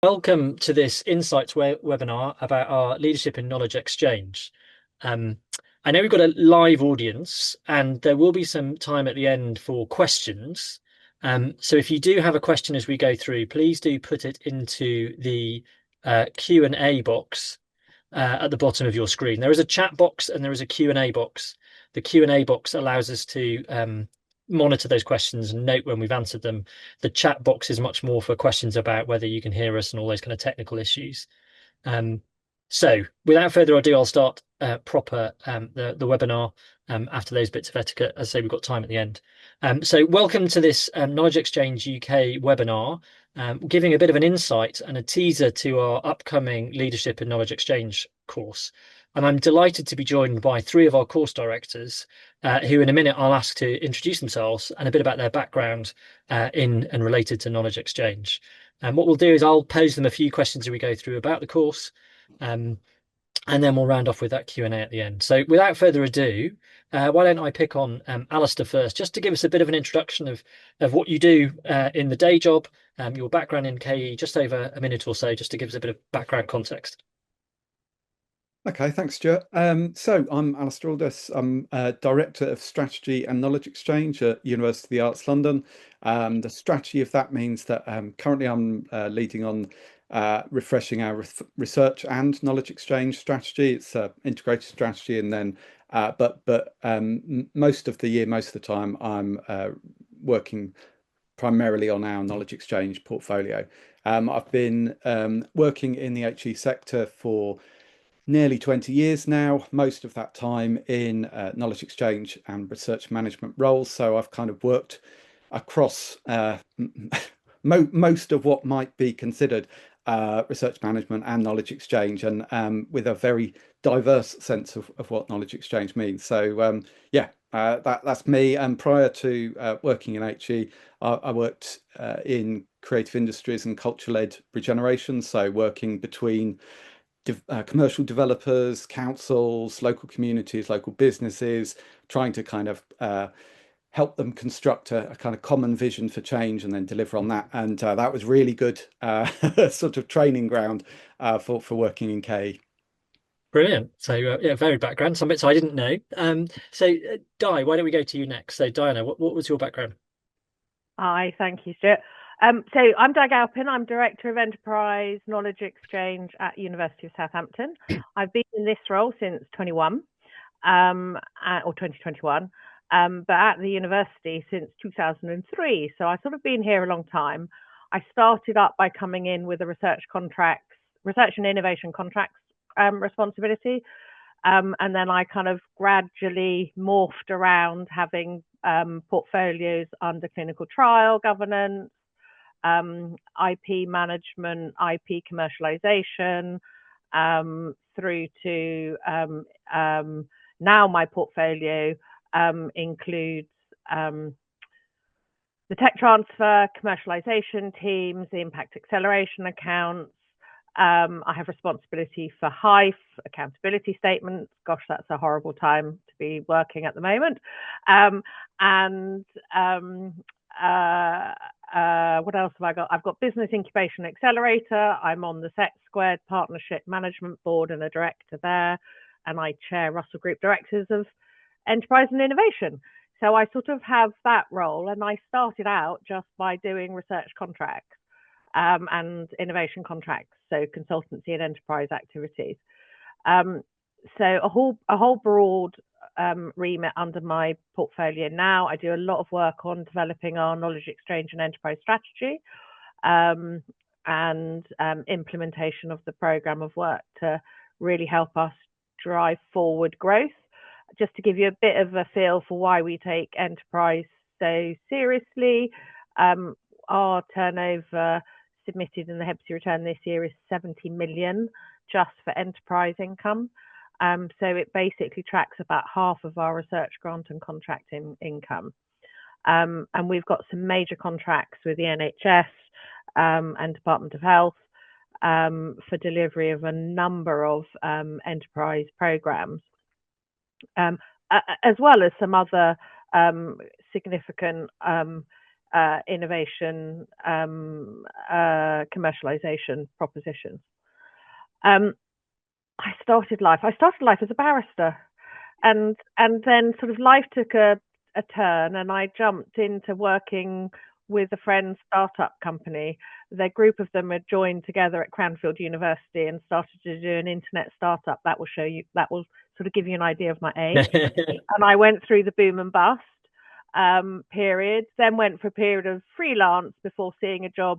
Welcome to this Insights webinar about our leadership in knowledge exchange. Um, I know we've got a live audience and there will be some time at the end for questions. So if you do have a question as we go through, please do put it into the Q&A box at the bottom of your screen. There is a chat box and there is a Q&A box. The Q&A box allows us to monitor those questions and note when we've answered them. The chat box is much more for questions about whether you can hear us and all those kind of technical issues. So without further ado, I'll start proper the webinar after those bits of etiquette. As I say, we've got time at the end. So welcome to this Knowledge Exchange UK webinar, giving a bit of an insight and a teaser to our upcoming Leadership and Knowledge Exchange course. And I'm delighted to be joined by three of our course directors, who in a minute I'll ask to introduce themselves and a bit about their background in and related to knowledge exchange. And what we'll do is I'll pose them a few questions as we go through about the course, and then we'll round off with that Q&A at the end. So without further ado, why don't I pick on Alistair first, just to give us a bit of an introduction of what you do in the day job, your background in KE, just over a minute or so, just to give us a bit of background context. Okay, thanks, Stuart. So I'm Alistair Aldous. I'm Director of Strategy and Knowledge Exchange at University of the Arts London. The strategy of that means that currently I'm leading on refreshing our research and knowledge exchange strategy. It's an integrated strategy, and then most of the year, most of the time, I'm working primarily on our knowledge exchange portfolio. I've been working in the HE sector for nearly 20 years now, most of that time in knowledge exchange and research management roles. So I've kind of worked across most of what might be considered research management and knowledge exchange, and with a very diverse sense of what knowledge exchange means. So that's me. And prior to working in HE, I worked in creative industries and culture-led regeneration, so working between commercial developers, councils, local communities, local businesses, trying to kind of help them construct a kind of common vision for change and then deliver on that. And that was really good sort of training ground for working in KE. Brilliant. So yeah, varied background, some bits I didn't know. Di, why don't we go to you next? So Diana, what was your background? Hi, thank you, Stuart. So I'm Di Galpin. I'm Director of Enterprise Knowledge Exchange at University of Southampton. I've been in this role since 21, or 2021, but at the university since 2003. So I've sort of been here a long time. I started up by coming in with a research and innovation contracts responsibility. And then I kind of gradually morphed around having portfolios under clinical trial governance, IP management, IP commercialization, through to now my portfolio includes the tech transfer, commercialization teams, the impact acceleration accounts. I have responsibility for HIFE, accountability statements. Gosh, that's a horrible time to be working at the moment. What else have I got? I've got Business Incubation Accelerator. I'm on the Set Squared Partnership Management Board and a director there. And I chair Russell Group Directors of Enterprise and Innovation. So I sort of have that role. And I started out just by doing research contracts and innovation contracts, so consultancy and enterprise activities. So a whole broad remit under my portfolio now. I do a lot of work on developing our knowledge exchange and enterprise strategy, and implementation of the program of work to really help us drive forward growth. Just to give you a bit of a feel for why we take enterprise so seriously, our turnover submitted in the HEPSI return this year is 70 million just for enterprise income. So it basically tracks about half of our research grant and contracting income. And we've got some major contracts with the NHS and Department of Health for delivery of a number of enterprise programs, as well as some other significant innovation commercialization propositions. I started life as a barrister, and then sort of life took a turn, and I jumped into working with a friend's startup company. Their group of them had joined together at Cranfield University and started to do an internet startup. That will sort of give you an idea of my age. And I went through the boom and bust period, then went for a period of freelance before seeing a job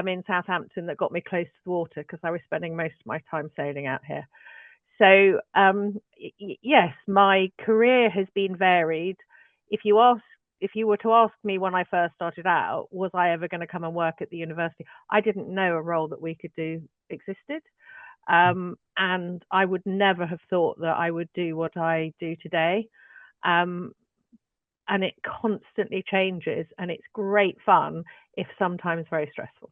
in Southampton that got me close to the water, because I was spending most of my time sailing out here. So yes, my career has been varied. If you were to ask me when I first started out, was I ever going to come and work at the university, I didn't know a role that we could do existed. And I would never have thought that I would do what I do today. And it constantly changes, and it's great fun, if sometimes very stressful.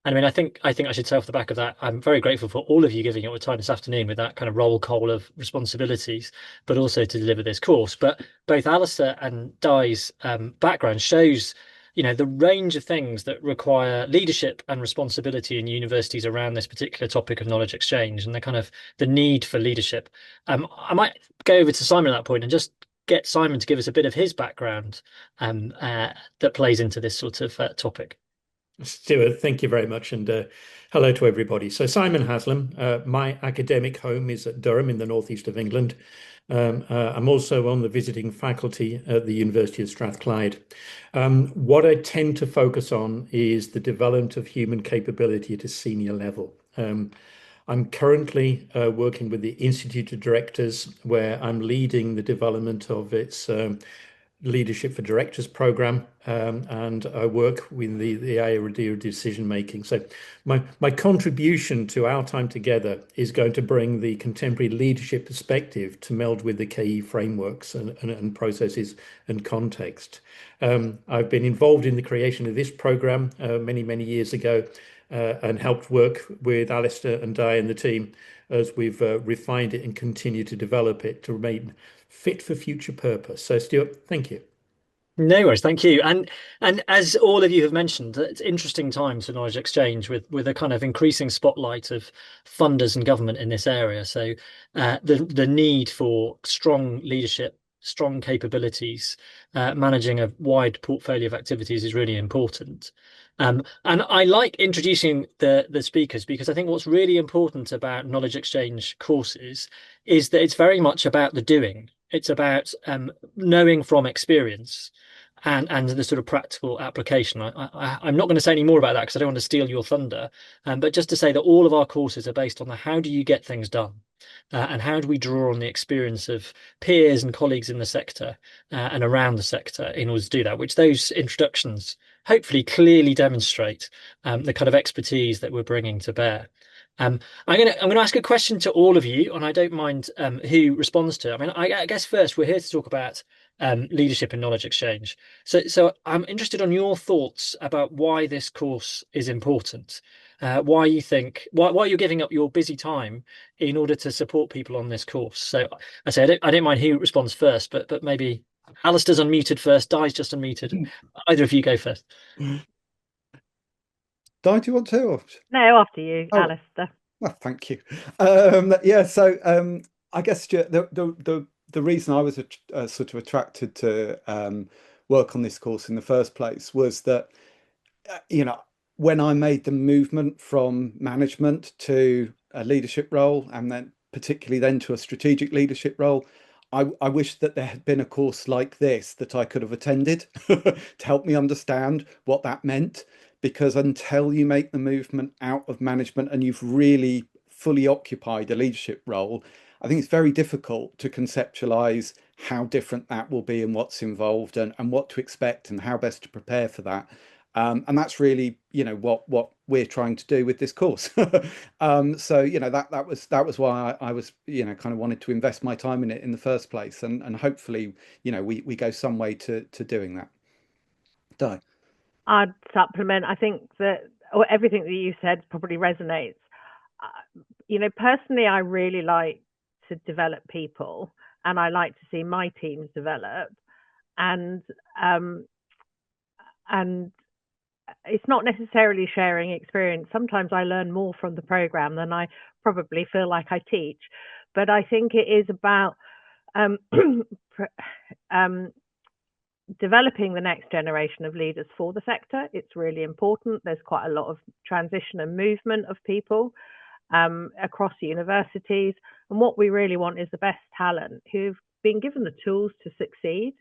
And I mean, I should say off the back of that, I'm very grateful for all of you giving up your time this afternoon with that kind of roll call of responsibilities, but also to deliver this course. But both Alistair and Di's background shows, the range of things that require leadership and responsibility in universities around this particular topic of knowledge exchange, and the need for leadership. I might go over to Simon at that point and just get Simon to give us a bit of his background that plays into this sort of topic. Stuart, thank you very much, and hello to everybody. So Simon Haslam, my academic home is at Durham in the northeast of England. I'm also on the visiting faculty at the University of Strathclyde. What I tend to focus on is the development of human capability at a senior level. I'm currently working with the Institute of Directors, where I'm leading the development of its Leadership for Directors program, and I work with the area of decision making. So my contribution to our time together is going to bring the contemporary leadership perspective to meld with the KE frameworks and processes and context. I've been involved in the creation of this program many years ago, and helped work with Alistair and Di and the team as we've refined it and continue to develop it to remain fit for future purpose. So Stuart, thank you. No worries, thank you. And as all of you have mentioned, it's interesting times for knowledge exchange with a kind of increasing spotlight of funders and government in this area. So the need for strong leadership, strong capabilities, managing a wide portfolio of activities is really important. And I like introducing the speakers, because I think what's really important about knowledge exchange courses is that it's very much about the doing. It's about knowing from experience and the sort of practical application. I'm not going to say any more about that because I don't want to steal your thunder, but just to say that all of our courses are based on the how do you get things done, and how do we draw on the experience of peers and colleagues in the sector and around the sector in order to do that, which those introductions hopefully clearly demonstrate the kind of expertise that we're bringing to bear. I'm gonna ask a question to all of you, and I don't mind who responds to it. I mean, I guess first we're here to talk about leadership and knowledge exchange. So I'm interested on your thoughts about why this course is important. Why you think why you're giving up your busy time in order to support people on this course. So I don't mind who responds first, but maybe Alistair's unmuted first, Di's just unmuted. Either of you go first. Di, do you want to? Or... No, after you, Alistair. Well, thank you. Yeah, so I guess the reason I was sort of attracted to work on this course in the first place was that, when I made the movement from management to a leadership role, and then particularly then to a strategic leadership role, I wish that there had been a course like this that I could have attended to help me understand what that meant. Because until you make the movement out of management and you've really fully occupied a leadership role, I think it's very difficult to conceptualize how different that will be and what's involved and what to expect and how best to prepare for that. And that's really, what we're trying to do with this course. So, that was why I was, kind of wanted to invest my time in it in the first place. And hopefully, we go some way to doing that. Di. I'd supplement. I think that everything that you said probably resonates. Personally, I really like to develop people, and I like to see my teams develop. And and it's not necessarily sharing experience. Sometimes I learn more from the program than I probably feel like I teach, but I think it is about um, developing the next generation of leaders for the sector. It's really important. There's quite a lot of transition and movement of people across universities, and what we really want is the best talent who've been given the tools to succeed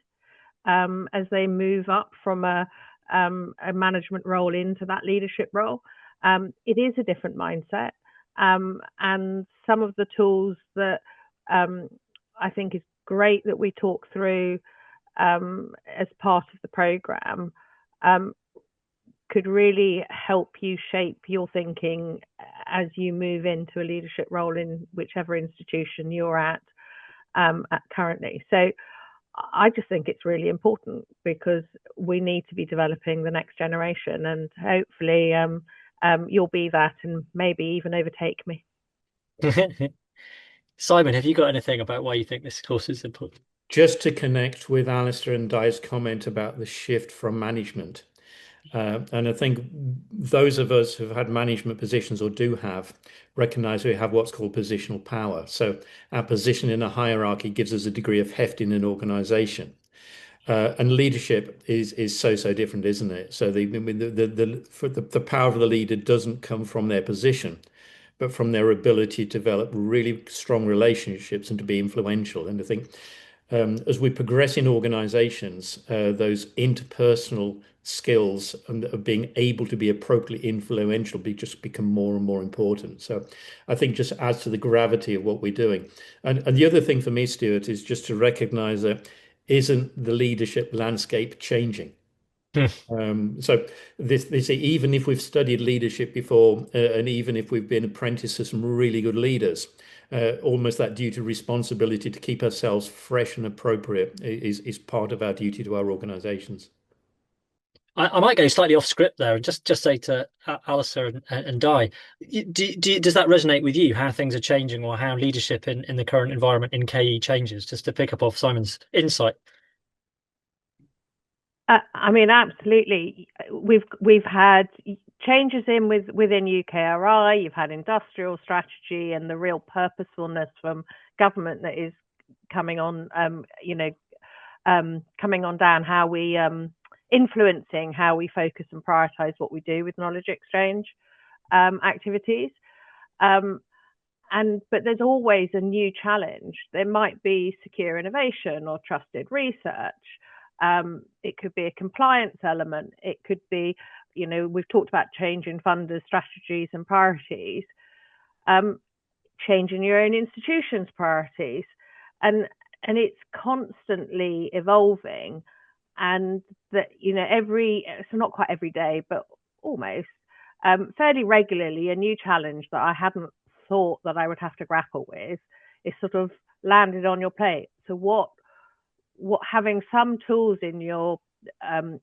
as they move up from a management role into that leadership role. It is a different mindset, and some of the tools that I think is great that we talk through as part of the program could really help you shape your thinking as you move into a leadership role in whichever institution you're at currently. So I just think it's really important because we need to be developing the next generation, and hopefully you'll be that and maybe even overtake me. Simon, have you got anything about why you think this course is important? Just to connect with Alistair and Di's comment about the shift from management. And I think those of us who've had management positions or do have recognize we have what's called positional power. So our position in a hierarchy gives us a degree of heft in an organization. And leadership is so different, isn't it? So the power of the leader doesn't come from their position, but from their ability to develop really strong relationships and to be influential. And I think as we progress in organizations, those interpersonal skills and of being able to be appropriately influential just become more and more important. So I think just adds to the gravity of what we're doing. And the other thing for me, Stuart, is just to recognize that isn't the leadership landscape changing? So this even if we've studied leadership before, and even if we've been apprenticed to some really good leaders, almost that duty responsibility to keep ourselves fresh and appropriate is part of our duty to our organisations. I might go slightly off script there and just say to Alistair and Di, does that resonate with you? How things are changing, or how leadership in the current environment in KE changes? Just to pick up off Simon's insight. I mean, absolutely. We've had changes within UKRI. You've had industrial strategy and the real purposefulness from government that is coming on. Coming on down. How we influencing how we focus and prioritise what we do with knowledge exchange activities. But there's always a new challenge. There might be secure innovation or trusted research. It could be a compliance element. It could be, we've talked about changing funders' strategies and priorities, changing your own institution's priorities, and it's constantly evolving. And that, so not quite every day, but almost fairly regularly, a new challenge that I hadn't thought that I would have to grapple with is sort of landed on your plate. So what having some tools in your having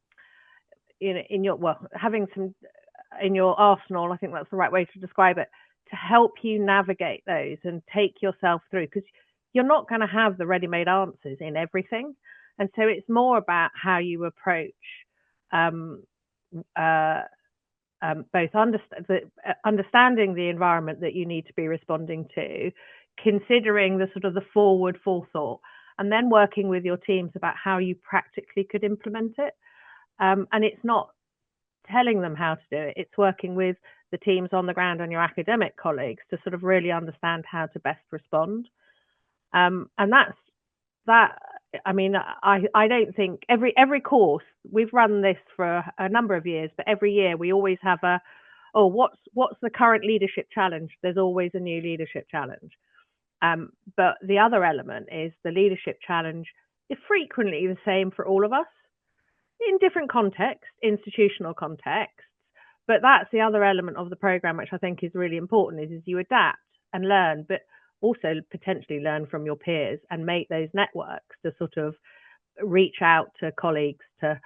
some in your arsenal, I think that's the right way to describe it, to help you navigate those and take yourself through, because you're not going to have the ready-made answers in everything. And so it's more about how you approach both understanding the environment that you need to be responding to, considering the sort of the forward forethought, and then working with your teams about how you practically could implement it. And it's not telling them how to do it, it's working with the teams on the ground and your academic colleagues to sort of really understand how to best respond. And that's that. I mean, I don't think every course, we've run this for a number of years, but every year we always have what's the current leadership challenge? There's always a new leadership challenge. But the other element is the leadership challenge is frequently the same for all of us in different contexts, institutional contexts. But that's the other element of the program, which I think is really important, is you adapt and learn, but also potentially learn from your peers and make those networks to sort of reach out to colleagues to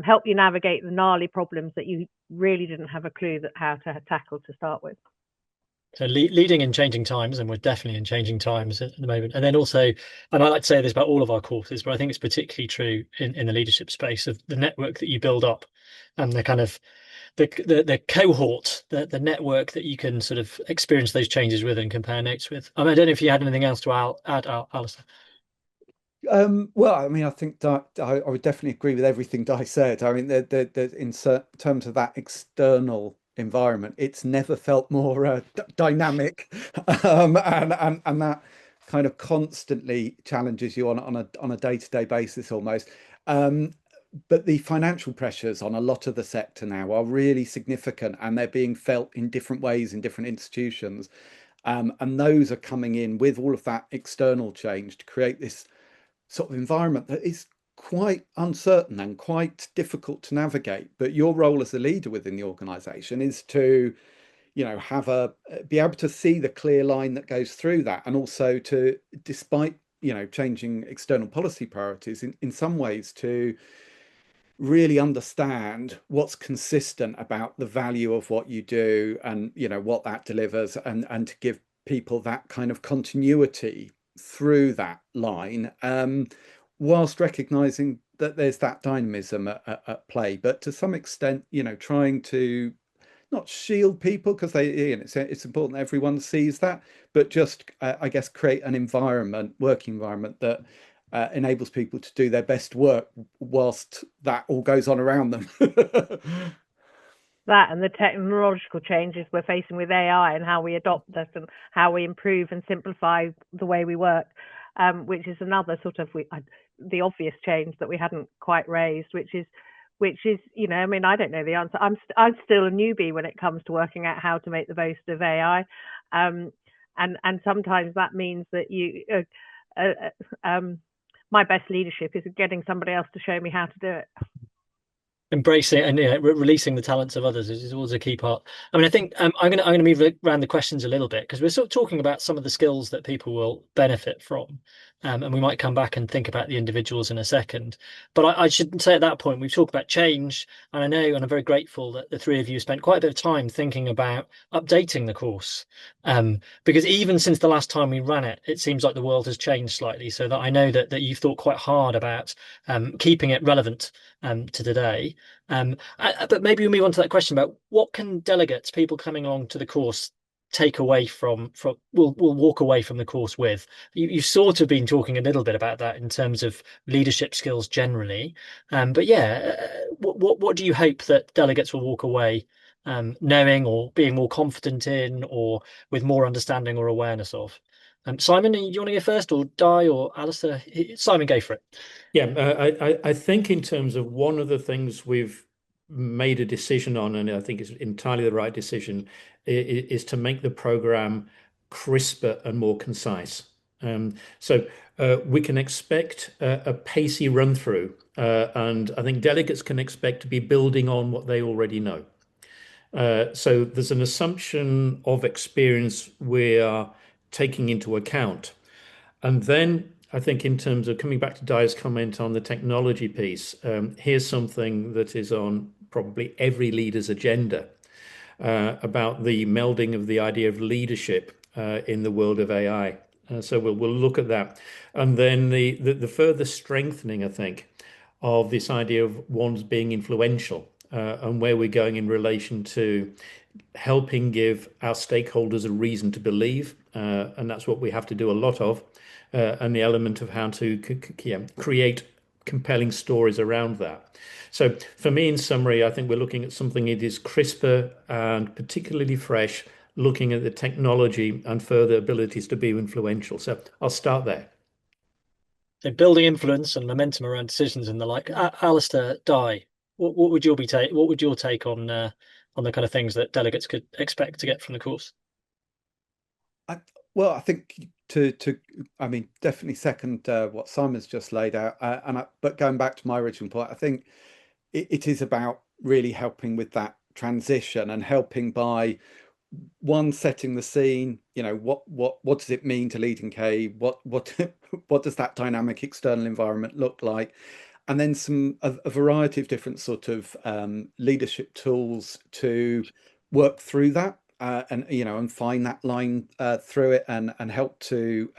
help you navigate the gnarly problems that you really didn't have a clue how to tackle to start with. So leading in changing times, and we're definitely in changing times at the moment. And then also, and I like to say this about all of our courses, but I think it's particularly true in the leadership space, of the network that you build up and the kind of the cohort, the network that you can sort of experience those changes with and compare notes with. I mean, I don't know if you had anything else to add, Alistair. Well, I mean, I think I would definitely agree with everything Di said. I mean, in terms of that external environment, it's never felt more dynamic, and that kind of constantly challenges you on a day-to-day basis almost. Um, but the financial pressures on a lot of the sector now are really significant, and they're being felt in different ways in different institutions. And those are coming in with all of that external change to create this sort of environment that is quite uncertain and quite difficult to navigate. But your role as a leader within the organization is to, have be able to see the clear line that goes through that, and also to, despite, changing external policy priorities, in some ways to really understand what's consistent about the value of what you do, and what that delivers, and to give people that kind of continuity through that line, whilst recognizing that there's that dynamism at play, but to some extent, trying to not shield people, because it's important that everyone sees that, but just I guess create an working environment that enables people to do their best work whilst that all goes on around them. That and the technological changes we're facing with AI and how we adopt this and how we improve and simplify the way we work, which is another sort of the obvious change that we hadn't quite raised, which is I mean, I don't know the answer. I'm still a newbie when it comes to working out how to make the most of AI, and sometimes that means that my best leadership is getting somebody else to show me how to do it. Embracing and releasing the talents of others is always a key part. I mean, I think I'm gonna move around the questions a little bit, because we're sort of talking about some of the skills that people will benefit from, and we might come back and think about the individuals in a second. But I should say at that point we've talked about change, and I know, and I'm very grateful that the three of you spent quite a bit of time thinking about updating the course, because even since the last time we ran it, it seems like the world has changed slightly. So that I know that you've thought quite hard about keeping it relevant to today. But maybe we move on to that question about what can delegates, people coming along to the course, take away will walk away from the course with. You've sort of been talking a little bit about that in terms of leadership skills generally, but yeah, what do you hope that delegates will walk away knowing, or being more confident in, or with more understanding or awareness of? Simon, do you want to go first, or Di, or Alistair? Simon, go for it. Yeah, I think in terms of one of the things we've made a decision on, and I think it's entirely the right decision, is to make the program crisper and more concise. So we can expect a pacey run through, and I think delegates can expect to be building on what they already know. So there's an assumption of experience we are taking into account. And then I think in terms of coming back to Di's comment on the technology piece, here's something that is on probably every leader's agenda, about the melding of the idea of leadership in the world of AI. So we'll look at that. And then the further strengthening, I think, of this idea of one's being influential, and where we're going in relation to helping give our stakeholders a reason to believe, and that's what we have to do a lot of, and the element of how to create compelling stories around that. So for me, in summary, I think we're looking at something that is crisper and particularly fresh, looking at the technology and further abilities to be influential. So I'll start there. So building influence and momentum around decisions and the like. Alistair, Di, what would your take on the kind of things that delegates could expect to get from the course? Well, I think I mean, definitely second what Simon's just laid out, but going back to my original point, I think it is about really helping with that transition, and helping by one, setting the scene. What does it mean to lead in K? What what does that dynamic external environment look like? And then a variety of different sort of leadership tools to work through that, and find that line through it, and help to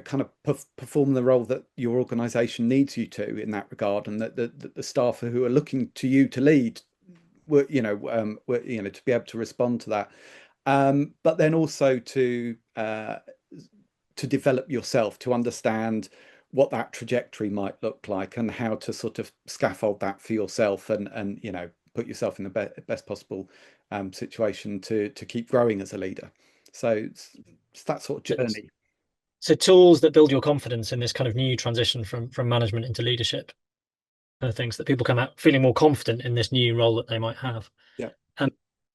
kind of perform the role that your organization needs you to in that regard, and that the staff who are looking to you to lead to be able to respond to that. But then also to develop yourself, to understand what that trajectory might look like, and how to sort of scaffold that for yourself, and put yourself in the best possible situation to keep growing as a leader. So it's that sort of journey. So tools that build your confidence in this kind of new transition from management into leadership, kind of things that people come out feeling more confident in this new role that they might have. Yeah.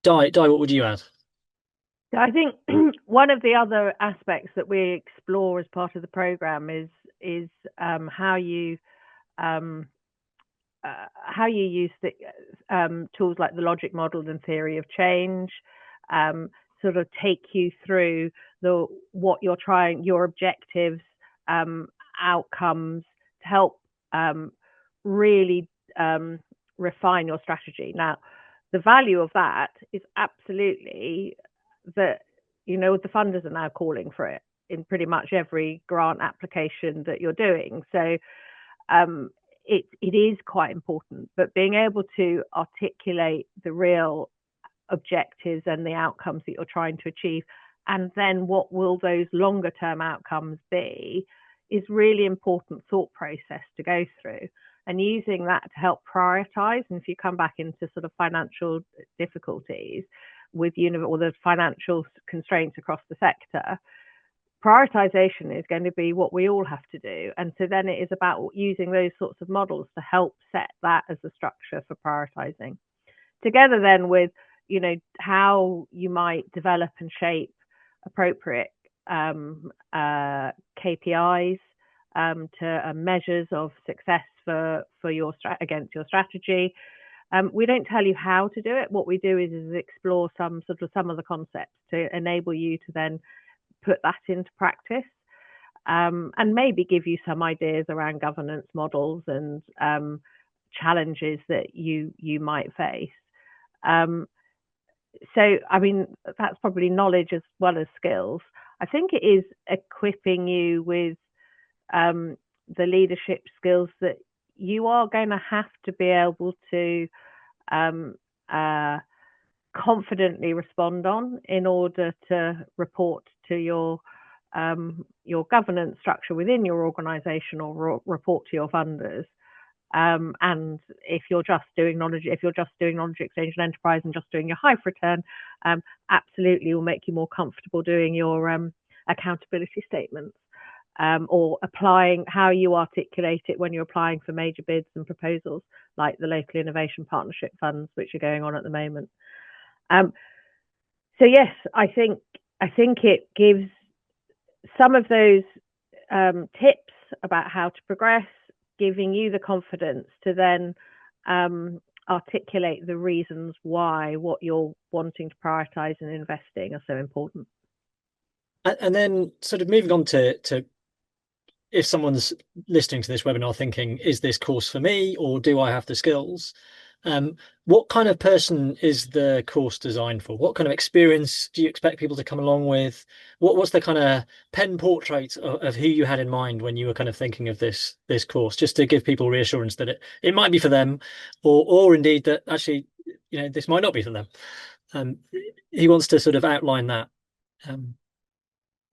Di, what would you add? I think one of the other aspects that we explore as part of the program is how you use the tools like the logic model and theory of change, sort of take you through what you're trying, your objectives, outcomes, to help really refine your strategy. Now, the value of that is absolutely that, the funders are now calling for it in pretty much every grant application that you're doing. So it is quite important, but being able to articulate the real objectives and the outcomes that you're trying to achieve, and then what will those longer term outcomes be, is really important thought process to go through, and using that to help prioritize. And if you come back into sort of financial difficulties with or the financial constraints across the sector, prioritization is going to be what we all have to do. And so then it is about using those sorts of models to help set that as the structure for prioritizing, together then with how you might develop and shape appropriate KPIs to measures of success for your against your strategy. We don't tell you how to do it. What we do is explore some of the concepts to enable you to then put that into practice, and maybe give you some ideas around governance models and challenges that you might face. So, I mean, that's probably knowledge as well as skills. I think it is equipping you with the leadership skills that you are going to have to be able to confidently respond on in order to report to your governance structure within your organisation, or report to your funders. And if you're just doing knowledge exchange and enterprise and just doing your hive return, absolutely will make you more comfortable doing your accountability statements, or applying how you articulate it when you're applying for major bids and proposals, like the local innovation partnership funds, which are going on at the moment. So yes, I think it gives some of those tips about how to progress, giving you the confidence to then articulate the reasons why what you're wanting to prioritize and investing are so important. And then sort of moving on to if someone's listening to this webinar thinking, is this course for me, or do I have the skills? What kind of person is the course designed for? What kind of experience do you expect people to come along with? What's the kind of pen portrait of who you had in mind when you were kind of thinking of this course, just to give people reassurance that it might be for them, or indeed that actually, this might not be for them. He wants to sort of outline that.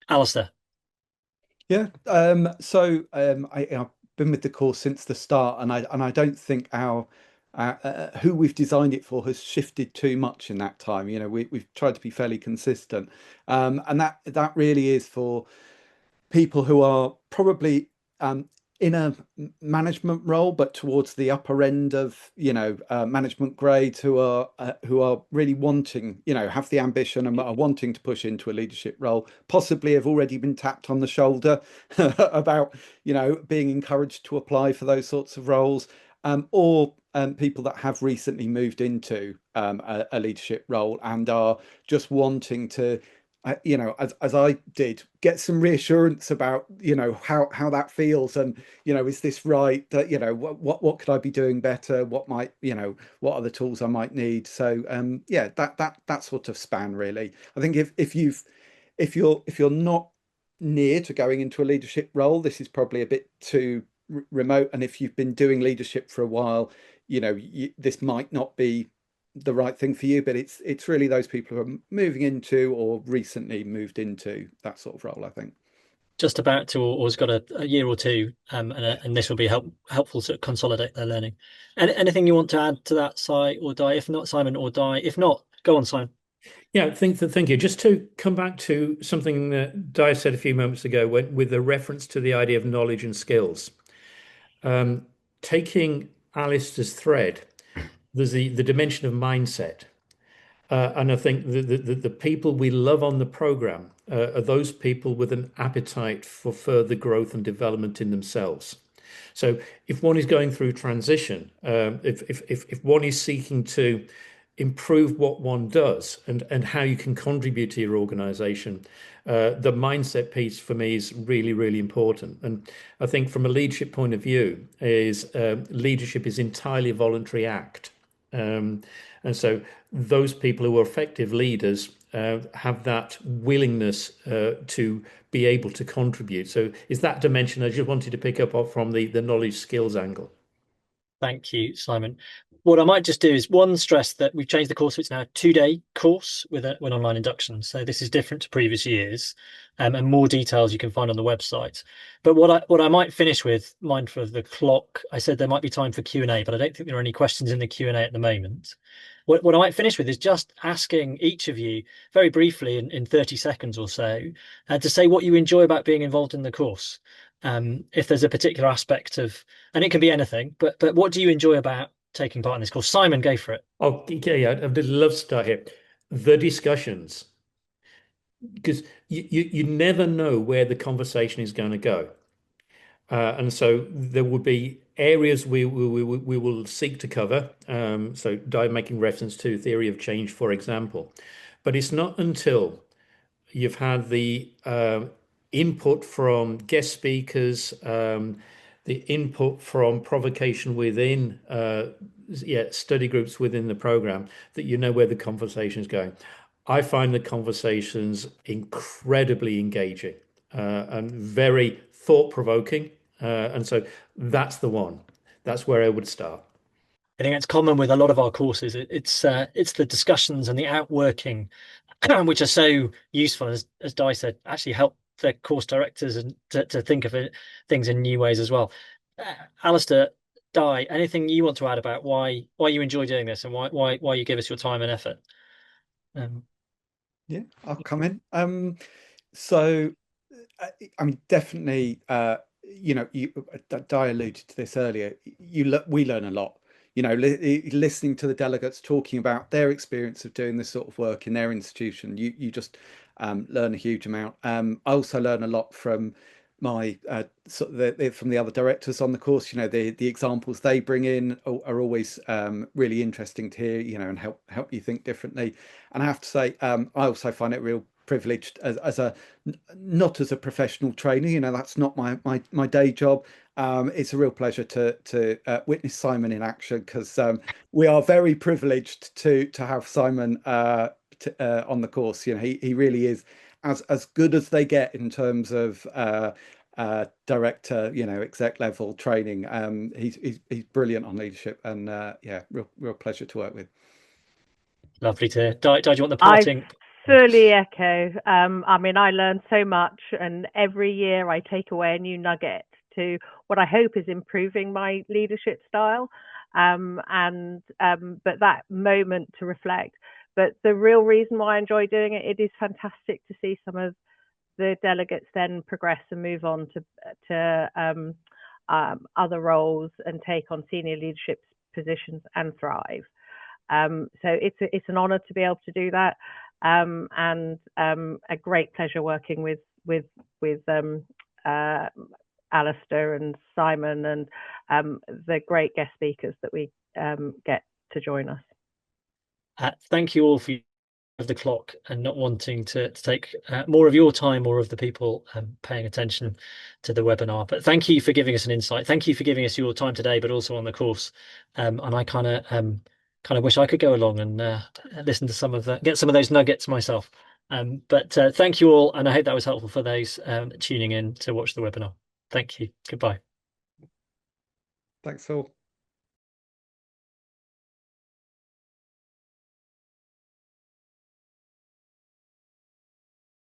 Alistair. Yeah. So I've been with the course since the start, and I don't think our who we've designed it for has shifted too much in that time. We've tried to be fairly consistent, and that really is for people who are probably in a management role, but towards the upper end of management grades, who are really wanting, have the ambition and are wanting to push into a leadership role, possibly have already been tapped on the shoulder about being encouraged to apply for those sorts of roles, or people that have recently moved into a leadership role and are just wanting to as I did, get some reassurance about how that feels, and is this right, that what could I be doing better, what are the tools I might need. So that sort of span, really. I think if you're not near to going into a leadership role, this is probably a bit too remote. And if you've been doing leadership for a while, this might not be the right thing for you. But it's really those people who are moving into or recently moved into that sort of role, I think. Just about to, or has got a year or two, and this will be helpful to consolidate their learning. And anything you want to add to that, Si or Di? If not, Simon or Di. If not, go on, Simon. Yeah, thank you. Just to come back to something that Di said a few moments ago, with the reference to the idea of knowledge and skills. Taking Alistair's thread, there's the dimension of mindset. And I think the people we love on the program are those people with an appetite for further growth and development in themselves. So if one is going through transition, if one is seeking to improve what one does and how you can contribute to your organization, the mindset piece for me is really, really important. And I think from a leadership point of view, is leadership is entirely a voluntary act. And so those people who are effective leaders have that willingness to be able to contribute. So is that dimension I just wanted to pick up from the knowledge skills angle. Thank you, Simon. What I might just do is one stress that we've changed the course, so it's now a 2-day course with an online induction. So this is different to previous years, and more details you can find on the website. But what I might finish with, mindful of the clock, I said there might be time for Q&A, but I don't think there are any questions in the Q&A at the moment. What I might finish with is just asking each of you very briefly in 30 seconds or so to say what you enjoy about being involved in the course. If there's a particular aspect of, and it can be anything, but what do you enjoy about taking part in this course? Simon, go for it. Oh, yeah, I'd love to start here. The discussions, because you never know where the conversation is going to go. And so there will be areas we will seek to cover. So making reference to theory of change, for example. But it's not until you've had the input from guest speakers, the input from provocation within study groups within the program, that you know where the conversation is going. I find the conversations incredibly engaging and very thought-provoking. And so that's the one. That's where I would start. I think it's common with a lot of our courses. It's the discussions and the outworking which are so useful, as Di said, actually help the course directors and to think of things in new ways as well. Alistair, Di, anything you want to add about why you enjoy doing this and why you give us your time and effort? Yeah, I'll come in. So, I mean, definitely, Di alluded to this earlier. We learn a lot. Listening to the delegates talking about their experience of doing this sort of work in their institution, you just learn a huge amount. I also learn a lot from my from the other directors on the course. The examples they bring in are always really interesting to hear. And help you think differently. And I have to say, I also find it real privileged not as a professional trainer. That's not my day job. It's a real pleasure to witness Simon in action, because we are very privileged to have Simon on the course. He really is as good as they get in terms of director, exec level training. He's brilliant on leadership, and real pleasure to work with. Lovely to hear. Di, do you want the parting? Fully echo. I mean, I learned so much, and every year I take away a new nugget to what I hope is improving my leadership style. But that moment to reflect. But the real reason why I enjoy doing it, it is fantastic to see some of the delegates then progress and move on to other roles and take on senior leadership positions and thrive. So it's an honour to be able to do that. And a great pleasure working with Alistair and Simon and the great guest speakers that we get to join us. Thank you all for the clock and not wanting to take more of your time or of the people paying attention to the webinar. But thank you for giving us an insight. Thank you for giving us your time today, but also on the course. And I kind of wish I could go along and listen to get some of those nuggets myself. But thank you all, and I hope that was helpful for those tuning in to watch the webinar. Thank you. Goodbye. Thanks all.